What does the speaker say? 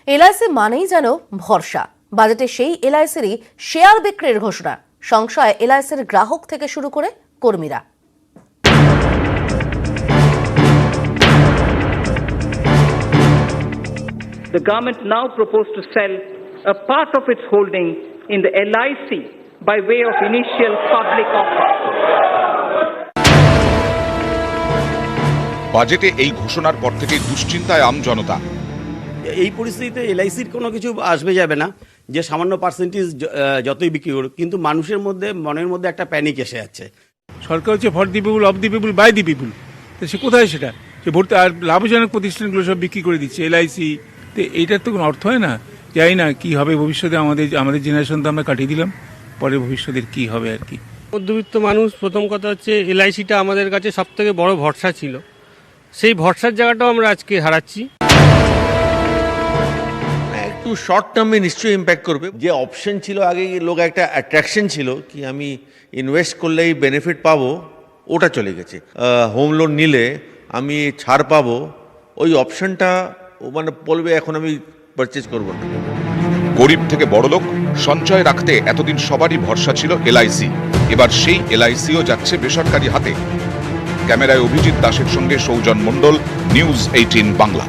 LIC মানেই যেন ভরসা। বাজেটে সেই এলআইসিরই শেয়ার বিক্রির ঘোষণা। সংশয় এলআইসির গ্রাহক থেকে শুরু করে কর্মীরা। The government now proposed to sell a part of its holding in the LIC by way of initial public offer. বাজেটে এই ঘোষণার পর থেকে দুশ্চিন্তায় আম জনতা। এই পরিস্থিতিতে এলআইসির কোনো কিছু আসবে যাবে না, যে সামান্য পার্সেন্টেজ যতই বিক্রি করুক, কিন্তু মানুষের মধ্যে মনের মধ্যে একটা প্যানিক এসে যাচ্ছে। সরকার হচ্ছে for the people, of the people, by the people. তো সে কোথায় সেটা যে ভর্তি আর লাভজনক প্রতিষ্ঠানগুলো সব বিক্রি করে দিচ্ছে এলআইসি। তো এইটার তো কোনো অর্থ হয় না। জানি না কি হবে ভবিষ্যতে। আমাদের জেনারেশন তো আমরা কাটিয়ে দিলাম, পরে ভবিষ্যতের কি হবে আর কি। মধ্যবিত্ত মানুষ, প্রথম কথা হচ্ছে এলআইসিটা আমাদের কাছে সব থেকে বড় ভরসা ছিল, সেই ভরসার জায়গাটাও আমরা আজকে হারাচ্ছি। একটু শর্ট টার্মে নিশ্চয়ই ইম্প্যাক্ট করবে। যে অপশন ছিল আগে, লোক একটা অ্যাট্রাকশন ছিল কি আমি ইনভেস্ট করলেই বেনিফিট পাবো, ওটা চলে গেছে। হোম লোন নিলে আমি ছাড় পাবো, ওই অপশনটা মানে বলবে এখন আমি পারচেজ করবো না। গরিব থেকে বড়লোক সঞ্চয় রাখতে এতদিন সবারই ভরসা ছিল এলআইসি। এবার সেই এলআইসিও যাচ্ছে বেসরকারি হাতে। ক্যামেরায় অভিজিৎ দাসের সঙ্গে সৌজন মণ্ডল, নিউজ 18 বাংলা।